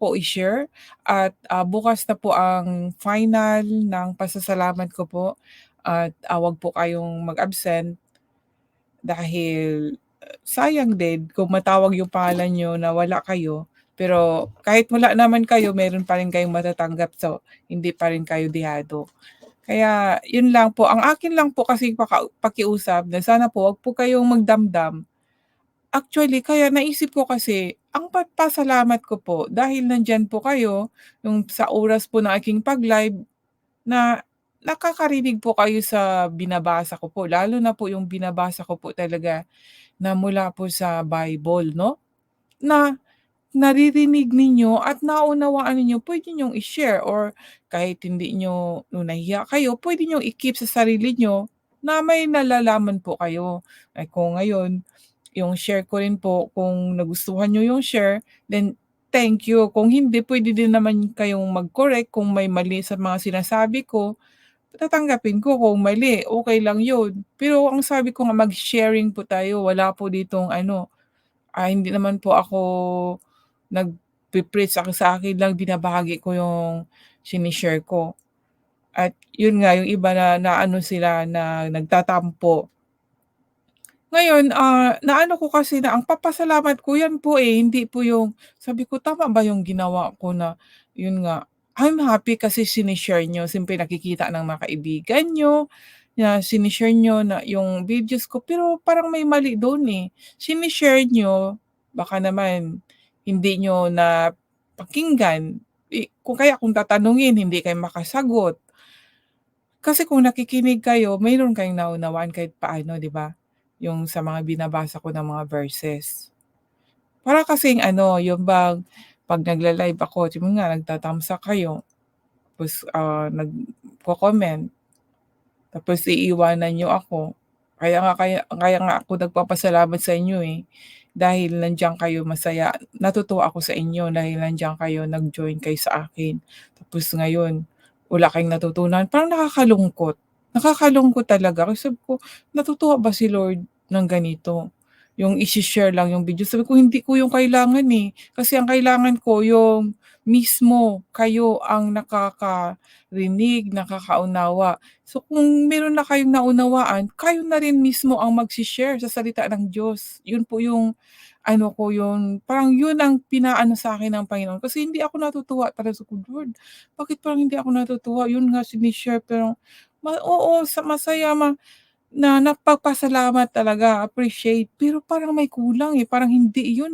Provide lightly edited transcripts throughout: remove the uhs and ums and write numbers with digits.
po i-share at, bukas na po ang final ng pasasalamat ko po at, 'wag po kayong mag-absent dahil sayang din kung matawag yung pangalan niyo na wala kayo, pero kahit wala naman kayo meron pa rin kayong matatanggap, so hindi pa rin kayo dehado. Kaya yun lang po, ang akin lang po kasing pakiusap na sana po 'wag po kayong magdamdam. Actually, kaya naisip ko kasi, ang pasalamat ko po dahil nandiyan po kayo, yung sa oras po ng aking pag-live na nakakarinig po kayo sa binabasa ko po, lalo na po yung binabasa ko po talaga na mula po sa Bible 'no, na naririnig ninyo at naunawaan ninyo, puwede niyong i-share or kahit hindi niyo kung nahihiya kayo, puwede niyong i-keep sa sarili niyo na may nalalaman po kayo. Ay kung ngayon, yung share ko rin po kung nagustuhan niyo yung share, then thank you. Kung hindi, puwede din naman kayong mag-correct kung may mali sa mga sinasabi ko, tatanggapin ko kung mali, okey lang yun. Pero ang sabi ko nga mag-sharing po tayo, wala po ditong ano, hindi naman po ako nagpe-preach, sa akin lang binabahagi ko yung shine-share ko. At yun nga yung iba na naano sila na nagtatampo. Ngayon, naano ko kasi na ang papasalamat ko yan po, hindi po yung sabi ko, "Tama ba yung ginawa ko?" Na yun nga, I'm happy kasi shine-share niyo, siyempre nakikita ng mga kaibigan niyo na shine-share niyo na yung videos ko, pero parang may mali dun, Shine-share niyo, baka naman hindi niyo napakinggan, kung tatanungin hindi kayo makasagot. Kasi kung nakikinig kayo, mayroon kayong naunawaan kahit paano, 'di ba? Yung sa mga binabasa ko na mga verses. Para kasing ano, yung bang 'pag nagla-live ako, yun nga nagta-thumbs up kayo, tapos, nagko-comment, tapos iiwanan niyo ako. Kaya nga ako nagpapasalamat sa inyo, dahil nandiyan kayo masaya. Natutuwa ako sa inyo dahil nandiyan kayo, nag-join kayo sa akin. Tapos ngayon, wala kayong natutunan, parang nakakalungkot. Nakakalungkot talaga kasi sabi ko, natutuwa ba si Lord ng ganito? Yung ishi-share lang yung video. Sabi ko, hindi ko yung kailangan, Kasi ang kailangan ko yung mismo kayo ang nakakarinig, nakakaunawa. So kung meron na kayong naunawaan, kayo na rin mismo ang magse-share sa salita ng Diyos. Yun po yung ano ko, yung parang yun ang pinaano sa'kin ng Panginoon. Kasi hindi ako natutuwa talaga, sabi ko, "Lord, bakit parang hindi ako natutuwa?" Yun nga shine-share pero oo, masaya na napagpasalamat talaga, appreciate, pero parang may kulang, parang hindi yun,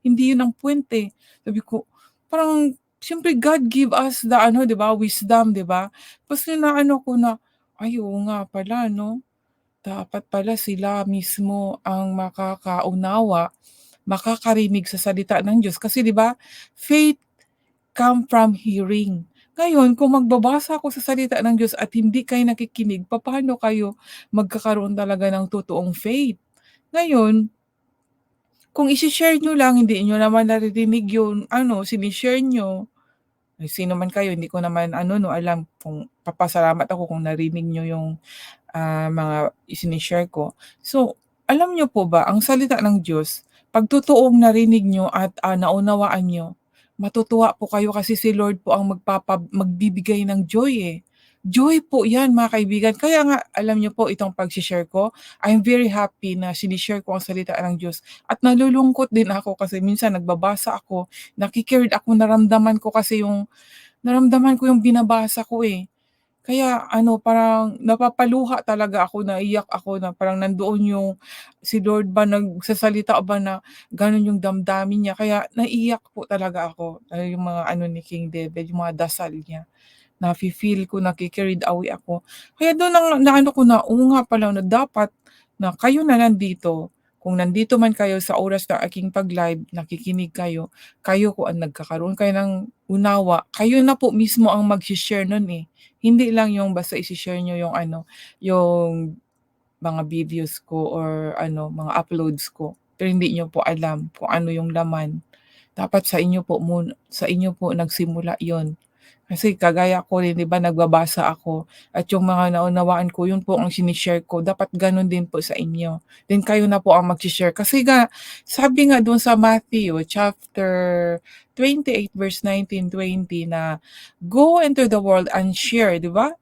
hindi yun ang puwente. Sabi ko, parang siyempre God give us the ano, 'di ba, wisdom, 'di ba? Tapos naano ko na, ay oo nga pala 'no, dapat pala sila mismo ang makakaunawa, makakarinig sa salita ng Diyos kasi 'di ba, faith come from hearing. Ngayon kung magbabasa ako sa salita ng Diyos at hindi kayo nakikinig, papaano kayo magkakaroon talaga ng totoong faith? Ngayon, kung ishi-share niyo lang, hindi niyo naman naririnig yung ano, shine-share niyo, eh, sino man kayo, hindi ko naman ano 'no, alam kung papasalamat ako kung narinig niyo yung, mga isini-share ko. So, alam niyo po ba ang salita ng Diyos 'pag totoong narinig niyo at, naunawaan niyo, matutuwa po kayo kasi si Lord po ang magbibigay ng joy, Joy po 'yan mga kaibigan. Kaya nga alam niyo po itong pagse-share ko, I'm very happy na shine-share ko ang salita ng Diyos at nalulungkot din ako kasi minsan nagbabasa ako, naki-carried ako, naramdaman ko yung binabasa ko, Kaya ano, parang napapaluha talaga ako, naiyak ako na parang nandoon yung si Lord ba nagsasalita ba na gano'n yung damdamin niya, kaya naiiyak po talaga ako, yung mga ano ni King David, yung mga dasal niya. Nafi-feel ko, naki-carried away ako. Kaya dun naano ko na, oo nga pala na dapat na kayo na nandito, kung nandito man kayo sa oras ng aking pag-live, nakikinig kayo, kayo kung ang nagkakaroon kayo ng unawa, kayo na po mismo ang magse-share nun, Hindi lang yung basta ise-share niyo yung ano, yung mga videos ko or ano, mga uploads ko, pero hindi niyo po alam kung ano yung laman. Dapat sa inyo po nagsimula yon. Kasi kagaya ko rin 'di ba nagbabasa ako at yung mga naunawaan ko yun po ang shine-share ko, dapat gano'n din po sa inyo. Then kayo na po ang magse-share kasi nga sabi nga dun sa Matthew chapter 28 verse 19-20 na, "Go into the world and share," 'di ba?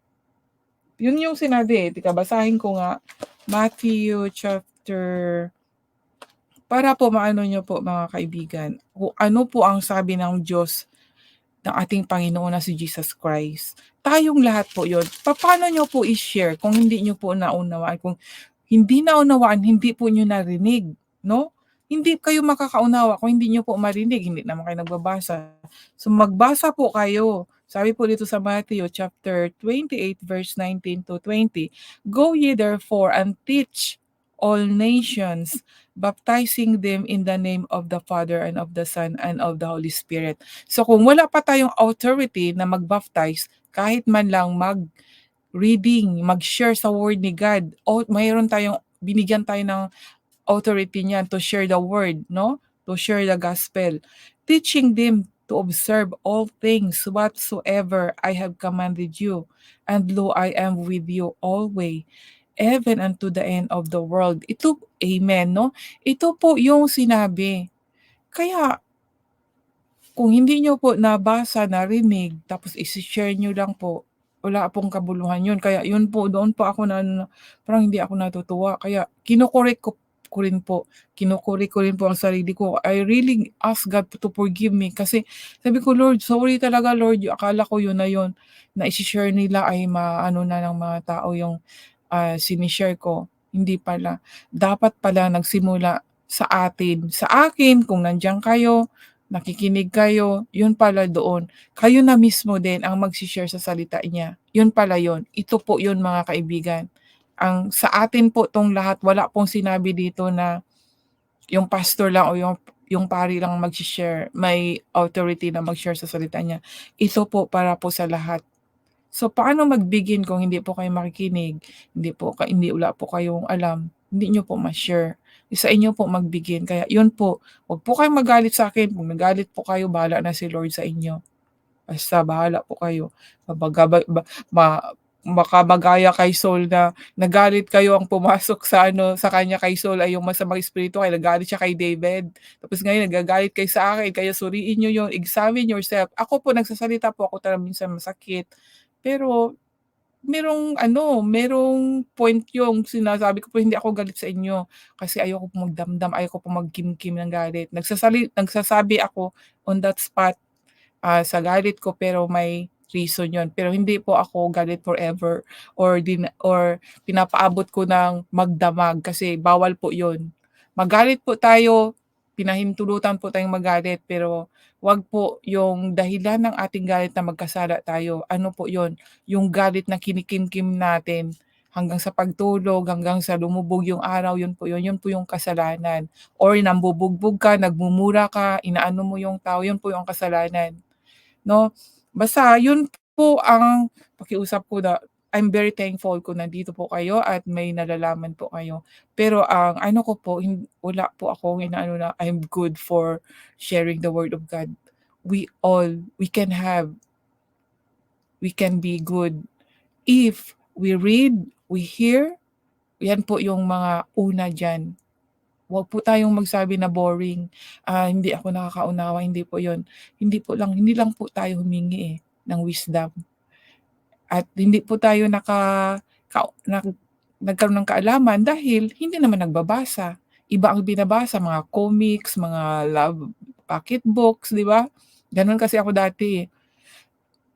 Yun yung sinabi, teka basahin ko nga, Matthew chapter para po maano niyo po mga kaibigan, kung ano po ang sabi ng Diyos ng ating Panginoon na si Jesus Christ. Tayong lahat po yun. Papaano niyo po i-share kung hindi niyo po naunawaan, kung hindi naunawaan, hindi po niyo narinig, 'no? Hindi kayo makakaunawa kung hindi niyo po marinig, hindi naman kayo nagbabasa. So magbasa po kayo. Sabi po dito sa Matthew chapter 28 verse 19-20, "Go ye therefore and teach all nations, baptizing them in the name of the Father and of the Son and of the Holy Spirit." So kung wala pa tayong authority na mag-baptize, kahit man lang mag-reading, mag-share sa word ni God, o mayroon tayong binigyan tayo ng authority niyan to share the word, 'no? To share the gospel. Teaching them to observe all things whatsoever I have commanded you. And lo, I am with you always, even unto the end of the world. Ito, amen, no? Ito po yung sinabi. Kaya kung hindi niyo po nabasa, narinig, tapos ise-share niyo lang po, wala pong kabuluhan yun. Kaya yun po, doon po ako na ano, parang hindi ako natutuwa. Kaya ko rin po, ko rin po ang sarili ko. I really ask God to forgive me kasi sabi ko, "Lord, sorry talaga Lord, akala ko yun na yun, na ise-share nila ay maano na ng mga tao yung, sine-share ko." Hindi pala. Dapat pala nagsimula sa atin. Sa akin kung nandiyan kayo, nakikinig kayo, yun pala doon. Kayo na mismo din ang magse-share sa salita niya. Yun pala yun. Ito po yun mga kaibigan. Ang sa atin po 'tong lahat, wala pong sinabi dito na yung pastor lang o yung pari lang magse-share, may authority na mag-share sa salita niya. Ito po para po sa lahat. So, paano mag-begin kung hindi po kayo makikinig, hindi wala po kayong alam, hindi niyo po ma-share. Sa inyo po mag-begin. Kaya yun po, wag po kayong magalit sa'kin. Kung nagalit po kayo, bahala na si Lord sa inyo. Basta bahala po kayo. Kumbaga ba ma baka magaya kay Saul na nagalit kayo ang pumasok sa ano, sa kanya kay Saul ay yung masamang espiritu kaya nagalit siya kay David. Tapos ngayon nagagalit kayo sa akin kaya suriin niyo yun, examine yourself. Ako po nagsasalita po ako talagang minsan masakit. Pero merong point yung sinasabi ko po hindi ako galit sa inyo kasi ayoko po magdamdam, ayoko po magkimkim ng galit. Nagsasabi ako on that spot sa galit ko pero may reason yon. Pero hindi po ako galit forever or pinapaabot ko ng magdamag kasi bawal po yon. Magalit po tayo, pinahintulutan po tayong magalit pero 'wag po yung dahilan ng ating galit na magkasala tayo. Ano po yon, yung galit na kinikimkim natin hanggang sa pagtulog, hanggang sa lumubog yung araw, yun po yung kasalanan. Or nambubugbog ka, nagmumura ka, inaano mo yung tao, yun po yung kasalanan. 'No? Basta yun po ang pakiusap ko na I'm very thankful kung nandito po kayo at may nalalaman po kayo. Pero ang ano ko po wala po akong inaano na I'm good for sharing the word of God. We can be good if we read, we hear, yan po yung mga una diyan. Huwag po tayong magsabi na boring, hindi ako nakakaunawa, hindi po yun. Hindi lang po tayo humingi, ng wisdom at hindi po tayo nagkaroon ng kaalaman dahil hindi naman nagbabasa. Iba ang binabasa, mga comics, mga love pocket books, 'di ba? Gano'n kasi ako dati, eh.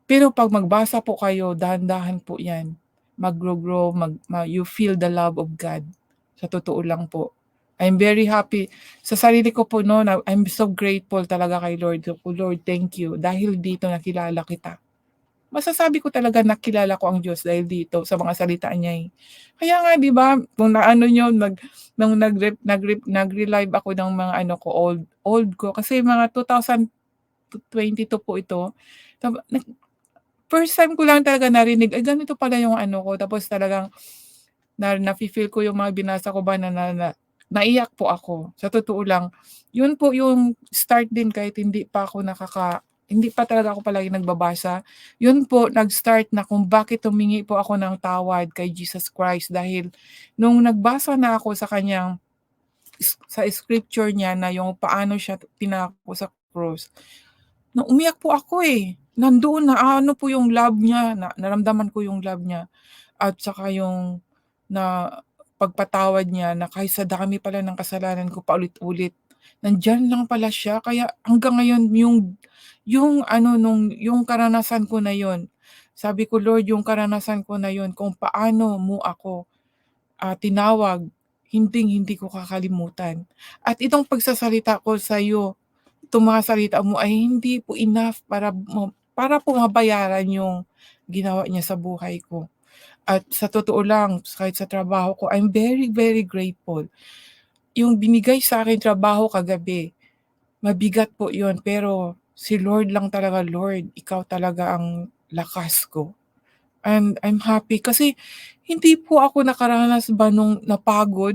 Pero 'pag magbasa po kayo, dahan-dahan po 'yan, maggo-grow, you feel the love of God, sa totoo lang po. I'm very happy sa sarili ko po 'no, na I'm so grateful talaga kay Lord. Sabi ko, "Lord, thank you dahil dito nakilala kita." Masasabi ko talaga nakilala ko ang Diyos dahil dito sa mga salita niya, eh. Kaya nga 'di ba, kung naano niyo nung nag-relive ako ng mga ano ko, old ko kasi mga 2022 po ito. Taba First time ko lang talaga narinig, ay ganito pala yung ano ko tapos talagang nafi-feel ko yung mga binasa ko ba na naiyak po ako, sa totoo lang. Yun po yung start din kahit hindi pa ako hindi pa talaga ako palagi nagbabasa. Yun po nag-start na kung bakit humingi po ako ng tawad kay Jesus Christ dahil nung nagbasa na ako sa kaniyang sa scripture niya na yung paano siya pinako sa cross, na umiyak po ako, eh. Nandoon na ano po yung love niya, na naramdaman ko yung love niya at saka yung na pagpatawad niya na kahit sa dami pala ng kasalanan ko paulit-ulit, nandiyan lang pala siya. Kaya hanggang ngayon yung ano yung karanasan ko na yun, sabi ko, "Lord, yung karanasan ko na yun kung paano mo ako, tinawag, hinding-hindi ko kakalimutan. At itong pagsasalita ko sa'yo, itong mga salita mo ay hindi po enough para po mabayaran yung ginawa niya sa buhay ko. At sa totoo lang, kahit sa trabaho ko, I'm very, very grateful. Yung binigay sa'king trabaho kagabi, mabigat po yun, pero si Lord lang talaga, "Lord, ikaw talaga ang lakas ko." And I'm happy kasi hindi po ako nakaranas ba nung napagod.